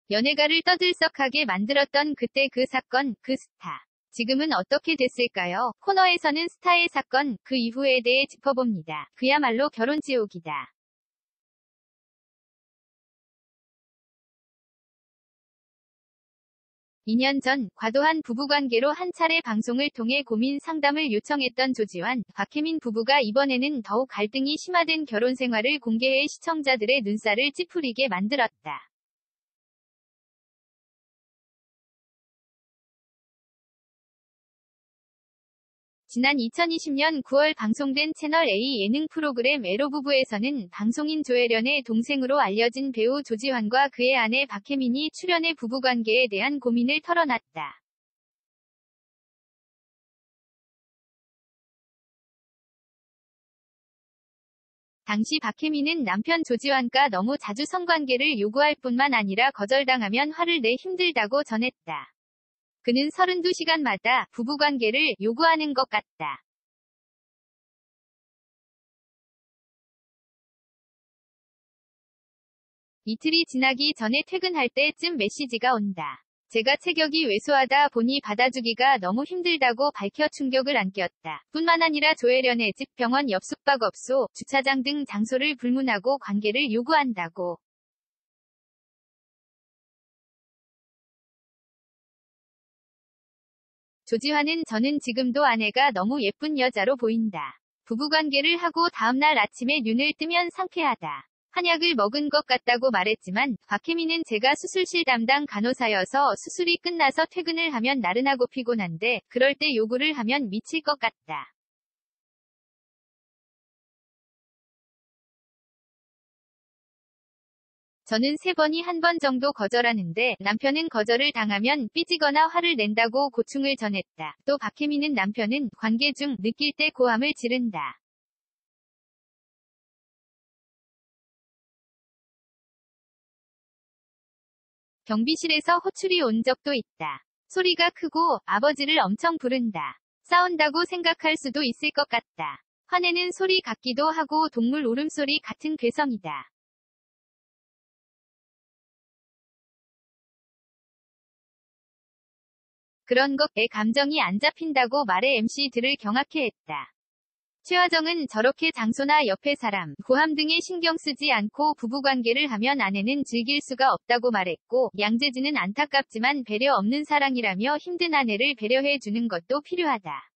연예가를 떠들썩하게 만들었던 그때 그 사건, 그 스타. 지금은 어떻게 됐을까요? 코너에서는 스타의 사건, 그 이후에 대해 짚어봅니다. 그야말로 결혼 지옥이다. 2년 전, 과도한 부부관계로 한 차례 방송을 통해 고민 상담을 요청했던 조지환, 박혜민 부부가 이번에는 더욱 갈등이 심화된 결혼 생활을 공개해 시청자들의 눈살을 찌푸리게 만들었다. 지난 2020년 9월 방송된 채널A 예능 프로그램 애로부부에서는 방송인 조혜련의 동생으로 알려진 배우 조지환과 그의 아내 박혜민이 출연해 부부관계에 대한 고민을 털어놨다. 당시 박혜민은 남편 조지환과 너무 자주 성관계를 요구할 뿐만 아니라 거절당하면 화를 내 힘들다고 전했다. 그는 32시간마다 부부관계를 요구하는 것 같다. 이틀이 지나기 전에 퇴근할 때쯤 메시지가 온다. 제가 체격이 왜소하다 보니 받아주기가 너무 힘들다고 밝혀 충격을 안겼다. 뿐만 아니라 조혜련의 집, 병원 옆 숙박업소, 주차장 등 장소를 불문하고 관계를 요구한다고. 조지환은 저는 지금도 아내가 너무 예쁜 여자로 보인다. 부부관계를 하고 다음날 아침에 눈을 뜨면 상쾌하다. 한약을 먹은 것 같다고 말했지만 박혜민은 제가 수술실 담당 간호사여서 수술이 끝나서 퇴근을 하면 나른하고 피곤한데 그럴 때 요구를 하면 미칠 것 같다. 저는 3번이 1번 정도 거절하는데 남편은 거절을 당하면 삐지거나 화를 낸다고 고충을 전했다. 또 박혜민은 남편은 관계 중 느낄 때 고함을 지른다. 경비실에서 호출이 온 적도 있다. 소리가 크고 아버지를 엄청 부른다. 싸운다고 생각할 수도 있을 것 같다. 화내는 소리 같기도 하고 동물 울음소리 같은 괴성이다. 그런 것에 감정이 안 잡힌다고 말해 MC들을 경악해 했다. 최화정은 저렇게 장소나 옆에 사람, 고함 등에 신경 쓰지 않고 부부관계를 하면 아내는 즐길 수가 없다고 말했고, 양재진은 안타깝지만 배려 없는 사랑이라며 힘든 아내를 배려해 주는 것도 필요하다.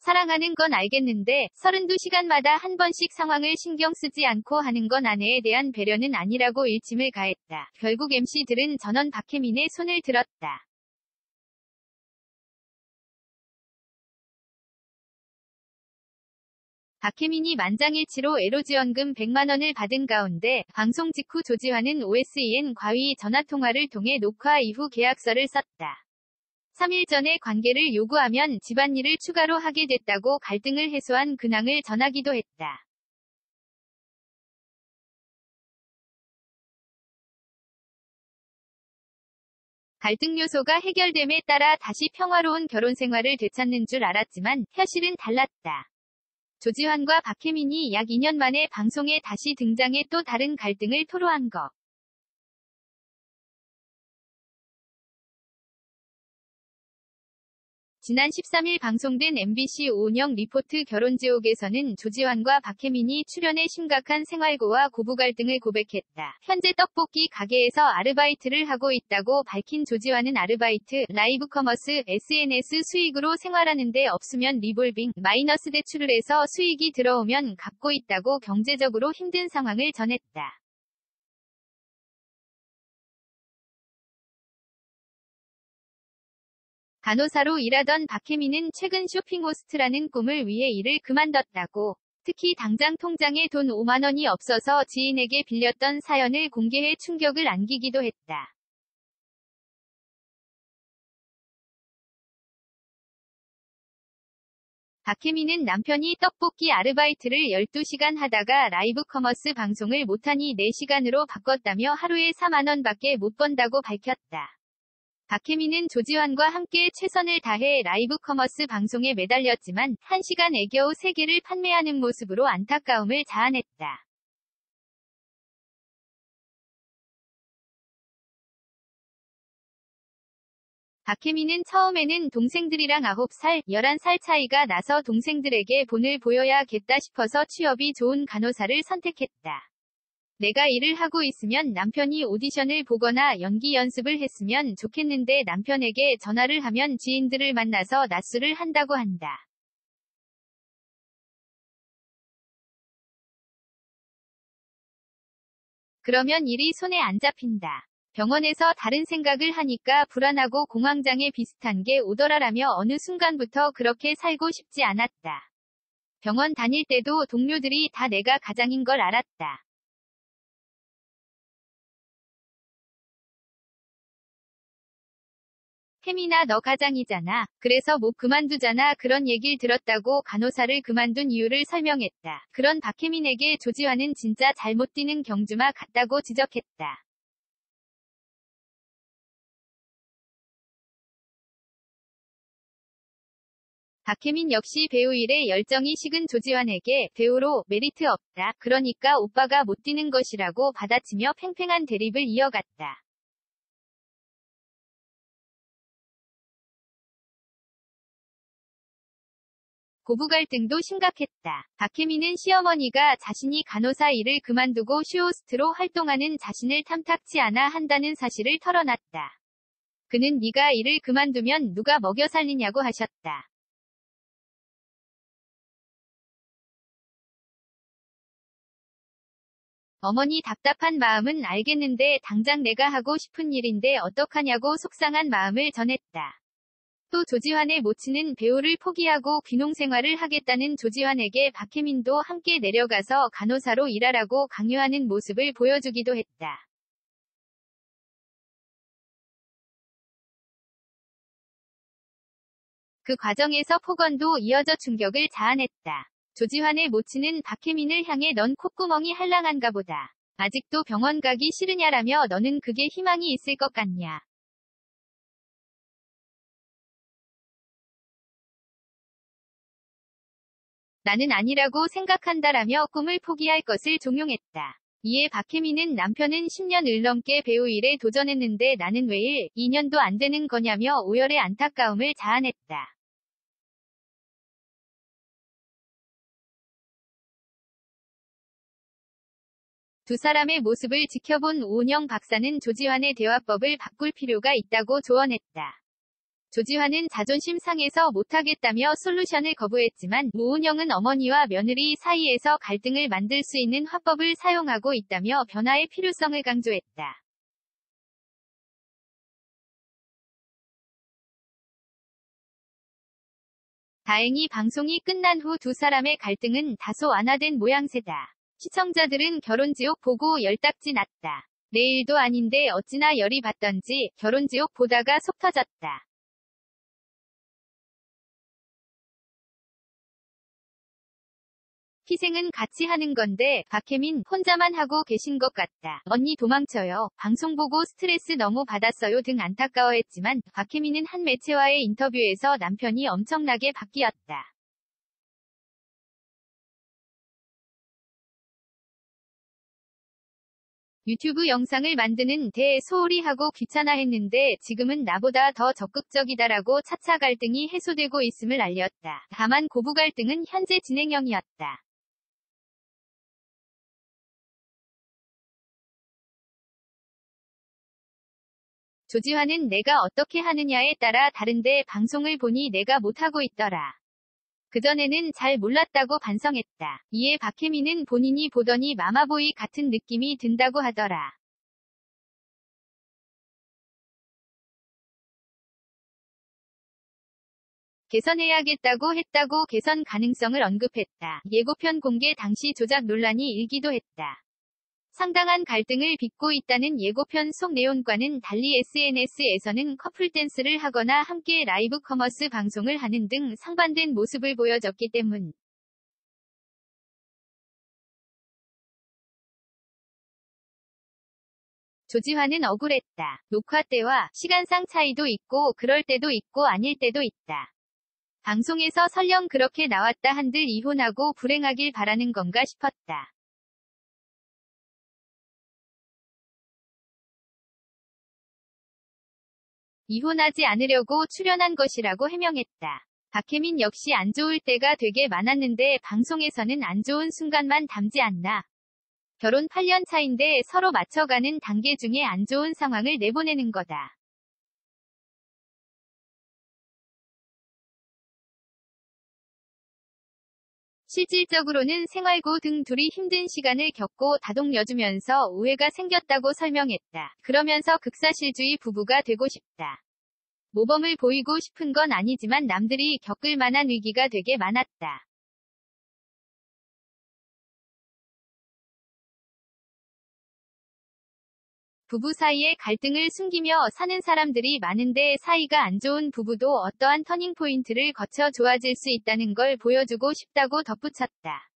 사랑하는 건 알겠는데 32시간마다 한 번씩 상황을 신경 쓰지 않고 하는 건 아내에 대한 배려는 아니라고 일침을 가했다. 결국 MC들은 전원 박혜민의 손을 들었다. 박혜민이 만장일치로 에로지원금 100만 원을 받은 가운데 방송 직후 조지환은 OSEN 과위 전화통화를 통해 녹화 이후 계약서를 썼다. 3일 전에 관계를 요구하면 집안일을 추가로 하게 됐다고 갈등을 해소한 근황을 전하기도 했다. 갈등 요소가 해결됨에 따라 다시 평화로운 결혼 생활을 되찾는 줄 알았지만 현실은 달랐다. 조지환과 박혜민이 약 2년 만에 방송에 다시 등장해 또 다른 갈등을 토로한 것. 지난 13일 방송된 MBC 오은영 리포트 결혼지옥에서는 조지환과 박혜민이 출연해 심각한 생활고와 고부 갈등을 고백했다. 현재 떡볶이 가게에서 아르바이트를 하고 있다고 밝힌 조지환은 아르바이트, 라이브 커머스, SNS 수익으로 생활하는데 없으면 리볼빙, 마이너스 대출을 해서 수익이 들어오면 갚고 있다고 경제적으로 힘든 상황을 전했다. 간호사로 일하던 박혜민은 최근 쇼핑 호스트라는 꿈을 위해 일을 그만뒀다고. 특히 당장 통장에 돈 5만 원이 없어서 지인에게 빌렸던 사연을 공개해 충격을 안기기도 했다. 박혜민은 남편이 떡볶이 아르바이트를 12시간 하다가 라이브 커머스 방송을 못하니 4시간으로 바꿨다며 하루에 4만 원밖에 못 번다고 밝혔다. 박혜민은 조지환과 함께 최선을 다해 라이브 커머스 방송에 매달렸지만 1시간에 겨우 3개를 판매하는 모습으로 안타까움을 자아냈다. 박혜민은 처음에는 동생들이랑 9살, 11살 차이가 나서 동생들에게 본을 보여야겠다 싶어서 취업이 좋은 간호사를 선택했다. 내가 일을 하고 있으면 남편이 오디션을 보거나 연기 연습을 했으면 좋겠는데 남편에게 전화를 하면 지인들을 만나서 낮술을 한다고 한다. 그러면 일이 손에 안 잡힌다. 병원에서 다른 생각을 하니까 불안하고 공황장애 비슷한 게 오더라라며 어느 순간부터 그렇게 살고 싶지 않았다. 병원 다닐 때도 동료들이 다 내가 가장인 걸 알았다. 혜민아 너 가장이잖아. 그래서 뭐 그만두잖아. 그런 얘길 들었다고 간호사를 그만둔 이유를 설명했다. 그런 박혜민에게 조지환은 진짜 잘못 뛰는 경주마 같다고 지적했다. 박혜민 역시 배우 일에 열정이 식은 조지환에게 배우로 메리트 없다. 그러니까 오빠가 못 뛰는 것이라고 받아치며 팽팽한 대립을 이어갔다. 고부 갈등도 심각했다. 박혜민은 시어머니가 자신이 간호사 일을 그만두고 쇼호스트로 활동하는 자신을 탐탁치 않아 한다는 사실을 털어놨다. 그는 네가 일을 그만두면 누가 먹여 살리냐고 하셨다. 어머니 답답한 마음은 알겠는데 당장 내가 하고 싶은 일인데 어떡하냐고 속상한 마음을 전했다. 또 조지환의 모친은 배우를 포기하고 귀농 생활을 하겠다는 조지환에게 박혜민도 함께 내려가서 간호사로 일하라고 강요하는 모습을 보여주기도 했다. 그 과정에서 폭언도 이어져 충격을 자아냈다. 조지환의 모친은 박혜민을 향해 넌 콧구멍이 한량한가 보다. 아직도 병원 가기 싫으냐라며 너는 그게 희망이 있을 것 같냐. 나는 아니라고 생각한다라며 꿈을 포기할 것을 종용했다. 이에 박혜민은 남편은 10년을 넘게 배우 일에 도전했는데 나는 왜 1, 2년도 안 되는 거냐며 오열의 안타까움을 자아냈다. 두 사람의 모습을 지켜본 오은영 박사는 조지환의 대화법을 바꿀 필요가 있다고 조언했다. 조지환은 자존심 상해서 못하겠다며 솔루션을 거부했지만 오은영은 어머니와 며느리 사이에서 갈등을 만들 수 있는 화법을 사용하고 있다며 변화의 필요성을 강조했다. 다행히 방송이 끝난 후 두 사람의 갈등은 다소 완화된 모양새다. 시청자들은 결혼지옥 보고 열딱지 났다. 내일도 아닌데 어찌나 열이 받던지 결혼지옥 보다가 속 터졌다. 희생은 같이 하는 건데 박혜민 혼자만 하고 계신 것 같다. 언니 도망쳐요. 방송 보고 스트레스 너무 받았어요 등 안타까워했지만 박혜민은 한 매체와의 인터뷰에서 남편이 엄청나게 바뀌었다. 유튜브 영상을 만드는 데 소홀히 하고 귀찮아했는데 지금은 나보다 더 적극적이다라고 차차 갈등이 해소되고 있음을 알렸다. 다만 고부 갈등은 현재 진행형이었다. 조지환은 내가 어떻게 하느냐에 따라 다른데 방송을 보니 내가 못하고 있더라. 그전에는 잘 몰랐다고 반성했다. 이에 박혜민은 본인이 보더니 마마보이 같은 느낌이 든다고 하더라. 개선해야겠다고 했다고 개선 가능성을 언급했다. 예고편 공개 당시 조작 논란이 일기도 했다. 상당한 갈등을 빚고 있다는 예고편 속 내용과는 달리 SNS에서는 커플 댄스를 하거나 함께 라이브 커머스 방송을 하는 등 상반된 모습을 보여줬기 때문. 조지환은 억울했다. 녹화 때와 시간상 차이도 있고 그럴 때도 있고 아닐 때도 있다. 방송에서 설령 그렇게 나왔다 한들 이혼하고 불행하길 바라는 건가 싶었다. 이혼하지 않으려고 출연한 것이라고 해명했다. 박혜민 역시 안 좋을 때가 되게 많았는데 방송에서는 안 좋은 순간만 담지 않나. 결혼 8년 차인데 서로 맞춰가는 단계 중에 안 좋은 상황을 내보내는 거다. 실질적으로는 생활고 등 둘이 힘든 시간을 겪고 다독여주면서 오해가 생겼다고 설명했다. 그러면서 극사실주의 부부가 되고 싶다. 모범을 보이고 싶은 건 아니지만 남들이 겪을 만한 위기가 되게 많았다. 부부 사이의 갈등을 숨기며 사는 사람들이 많은데 사이가 안 좋은 부부도 어떠한 터닝포인트를 거쳐 좋아질 수 있다는 걸 보여주고 싶다고 덧붙였다.